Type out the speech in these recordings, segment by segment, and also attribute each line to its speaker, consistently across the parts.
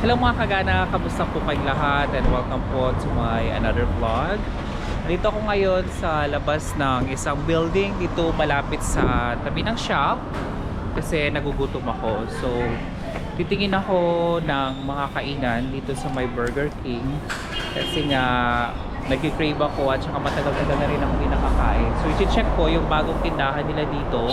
Speaker 1: Hello mga kagana, kamusta po kayong lahat and welcome po to my another vlog. Dito ako ngayon sa labas ng isang building dito malapit sa tabi ng shop kasi nagugutom ako. So titingin ako ng mga kainan dito sa my Burger King kasi nga nag-crave ako at saka matagal-tagal na rin ako hindi nakakain. So i-check ko yung bagong tindahan nila dito,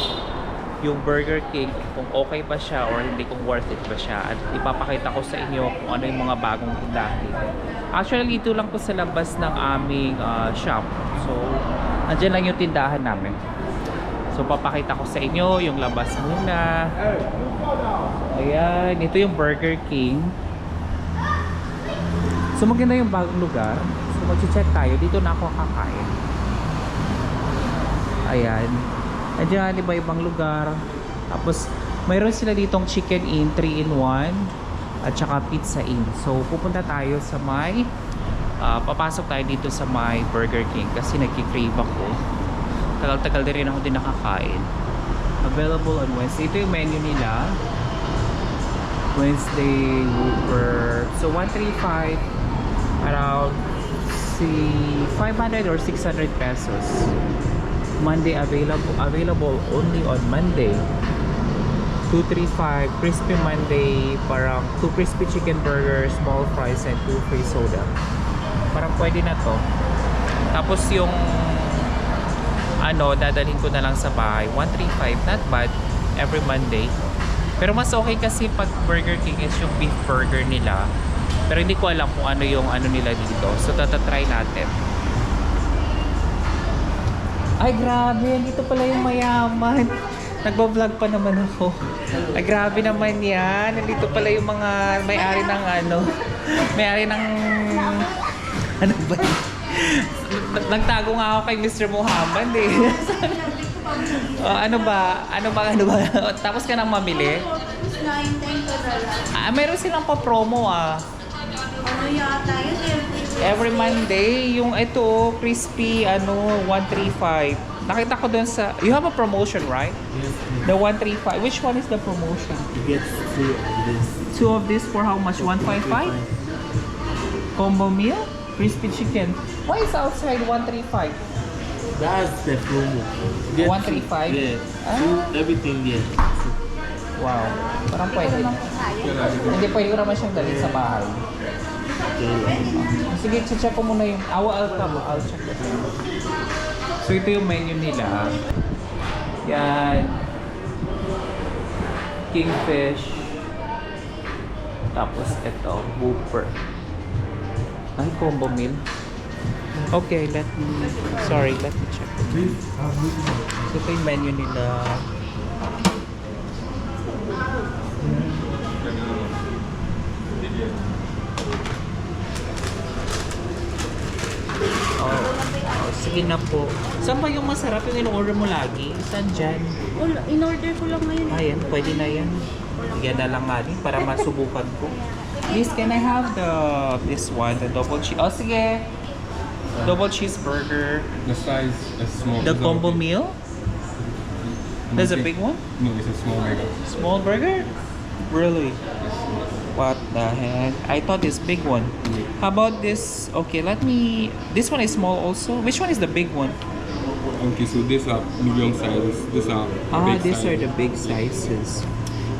Speaker 1: yung Burger King, kung okay ba siya or hindi, kung worth it ba siya, at ipapakita ko sa inyo kung ano yung mga bagong tindahan dito. Actually dito lang po sa labas ng aming shop, so andyan lang yung tindahan namin. So papakita ko sa inyo yung labas muna. Ayan, ito yung Burger King. So maganda yung bagong lugar. So mag-check tayo, dito na ako kakain. Ayan, andyan iba-ibang lugar. Tapos mayroon sila ditong chicken in 3-in-1 at saka pizza in. So pupunta tayo sa may papasok tayo dito sa may Burger King kasi nagki-crave ako. Tagal-tagal din rin ako din nakakain. Available on Wednesday. Ito yung menu nila. Wednesday Whopper. So 135 around 500 or 600 pesos. Monday available only on Monday. 235 crispy Monday, parang 2 crispy chicken burgers, small fries and 2 free soda. Parang pwede na to. Tapos yung dadalhin ko na lang sa bahay, 135, not bad, every Monday. Pero mas okay kasi pag Burger King is yung beef burger nila. Pero hindi ko alam kung ano yung nila dito. So try natin. Ay grabe, dito pala yung mayaman. Nagbablog pa naman ako. Ay grabe naman yan. Nandito pala yung mga may-ari ng may-ari ng ano ba? Nagtago nga ako kay Mr. Muhammad eh. Ano ba? Tapos ka nang mamili? Meron silang pa-promo
Speaker 2: Ano yata yun?
Speaker 1: Every Monday, yung ito, crispy, 135. Nakita ko dun sa, you have a promotion, right?
Speaker 3: Yes.
Speaker 1: The 135. Which one is the promotion?
Speaker 3: You get 2 of this.
Speaker 1: 2 of this for how much? 155? Combo meal? Crispy chicken. Why is outside 135?
Speaker 3: That's the promo. Get
Speaker 1: 135?
Speaker 3: Yeah.
Speaker 1: Ah.
Speaker 3: Everything, yeah.
Speaker 1: Wow. Parang pwede. Hindi, pwede ko naman siyang dalhin sa bahay. Sige, check ko muna yung I'll check it. So ito yung menu nila. Yan. Kingfish. Tapos ito, Whopper. Ay, combo meal. Okay, let me check. So ito yung menu nila. Sige na po. Saan ba yung masarap yung in-order mo lagi? Saan dyan?
Speaker 2: Wala, in-order ko lang ngayon.
Speaker 1: Ayan, pwede na yan. Yan na lang natin para masubukan ko. Please, can I have this one, the double cheese? Oh, sige. Double cheeseburger.
Speaker 4: The size is small.
Speaker 1: The
Speaker 4: Is that
Speaker 1: combo
Speaker 4: okay?
Speaker 1: meal? There's a big one?
Speaker 4: No, it's a small burger.
Speaker 1: Small burger? Really? What the heck? I thought this big one. How about this? Okay, this one is small also. Which one is the big one?
Speaker 4: Okay, so these are medium sizes. These are big
Speaker 1: These are
Speaker 4: sizes.
Speaker 1: the big sizes.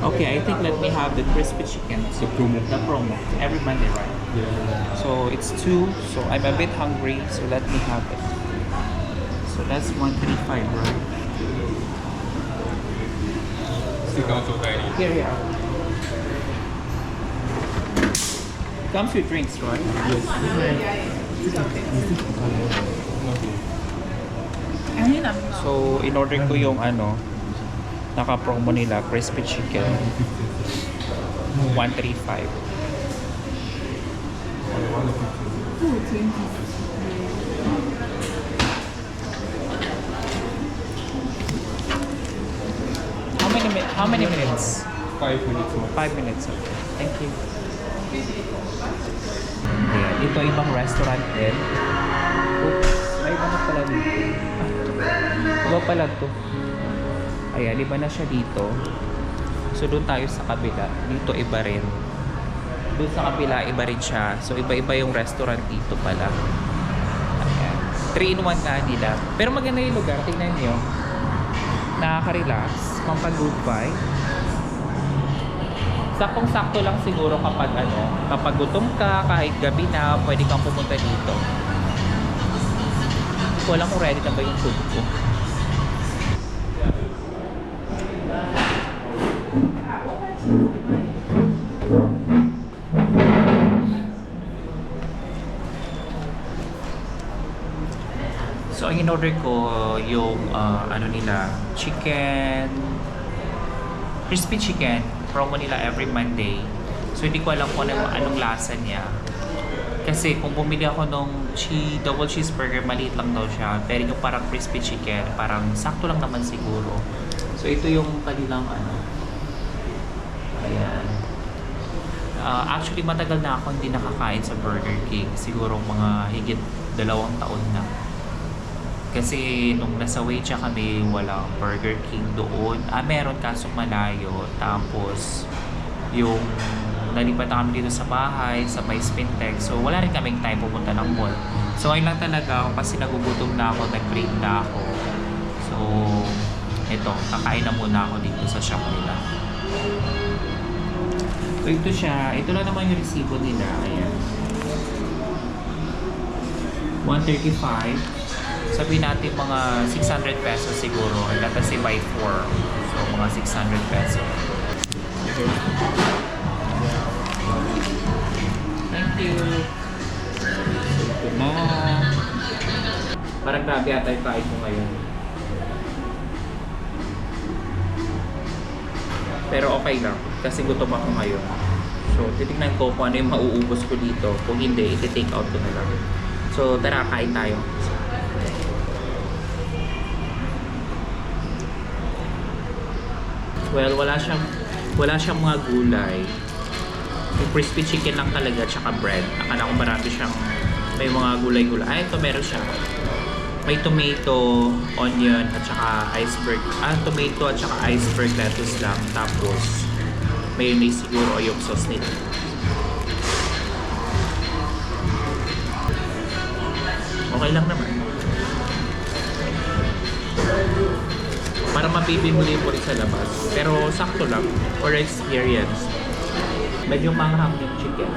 Speaker 1: Okay, I think let me have the crispy chicken.
Speaker 4: It's a promo.
Speaker 1: The promo. Every Monday, right?
Speaker 4: Yeah.
Speaker 1: So it's 2. So I'm a bit hungry. So let me have it. So that's 135, right?
Speaker 4: Stick out so tiny.
Speaker 1: Here. Comes with drinks, right?
Speaker 4: Yes.
Speaker 1: So in order ko yung naka-promo nila, crispy chicken. 135. How many minutes?
Speaker 4: 5 minutes more.
Speaker 1: 5 minutes. Okay. Thank you. Ayan, ito ibang restaurant din. Oops, may iba na pala dito. Iba pala to. Ayan, iba na siya dito. So doon tayo sa kabila. Dito iba rin. Doon sa kabila, iba rin siya. So, iba-iba yung restaurant dito pala. Ayan. 3-in-1 nga nila. Pero maganda yung lugar. Tingnan nyo. Nakaka-relax. Pampag-good vibe. Saktong-sakto lang siguro kapag gutom ka, kahit gabi na, pwede kang pumunta dito. Hindi ko alam kung ready na ba yung food ko. So, ang in-order ko yung chicken, crispy chicken, promo nila every Monday. So, hindi ko alam kung anong lasa niya. Kasi kung bumili ako nung double cheeseburger, maliit lang daw siya. Pero yung parang crispy chicken, parang sakto lang naman siguro. So, ito yung kanilang ayan. Actually, matagal na ako hindi nakakain sa Burger King. Siguro mga higit 2 taon na. Kasi nung nasa Waicha kami, walang Burger King doon. Meron kaso malayo. Tapos, yung nalipat na kami dito sa bahay, sa may Spintex. So, wala rin kaming time pupunta ng mall. So, ngayon lang talaga ako kasi nagugutom na ako, nag-crave na ako. So, ito, kakain na muna ako dito sa shop nila. So, ito siya. Ito lang naman yung resibo nila. Ayan. 135. Sabihin natin mga 600 pesos siguro. Kasi by 4. So, mga 600 pesos. Thank you. Ito na. Parang grabe ata yung kain ko ngayon. Pero okay lang. Kasi gutom ako ngayon. So, titignan ko kung ano yung mauubos ko dito. Kung hindi, iti-take out ko na lang. So, tara, kain tayo. Well, wala siyang mga gulay. Yung crispy chicken lang talaga, tsaka bread. Akala ko marami siyang, may mga gulay-gulay. Ito meron siya. May tomato, onion, at saka iceberg. Tomato at saka iceberg lettuce lang. Tapos, mayonnaise siguro o yung sauce nila. Okay lang naman. Para mapipili mo rin sa labas. Pero sakto lang for experience. Medyo manghang yung chicken.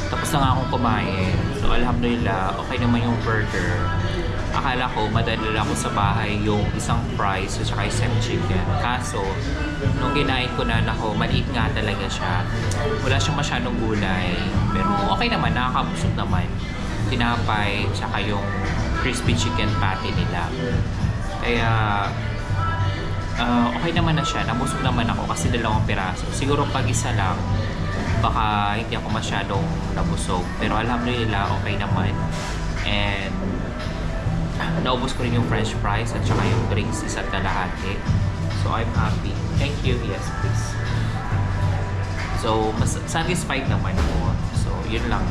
Speaker 1: Tapos na nga akong kumain. So, alhamdulillah, okay naman yung burger. Akala ko, madalala ko sa bahay yung isang fries at saka isang chicken. Kaso, nung kinain ko na, maliit nga talaga siya. Wala siyang masyadong gulay. Pero okay naman, nakakabusog naman. Tinapay, tsaka yung crispy chicken patty nila. Kaya, okay naman na siya. Nabusog naman ako kasi 2 piraso. Siguro pag isa lang, baka hindi ako masyadong nabusog. Pero alhamdulillah, okay naman. And naubos ko rin yung french fries at saka yung drinks isa't kalahati. So I'm happy. Thank you. Yes, please. So mas satisfied naman ako. So yun lang.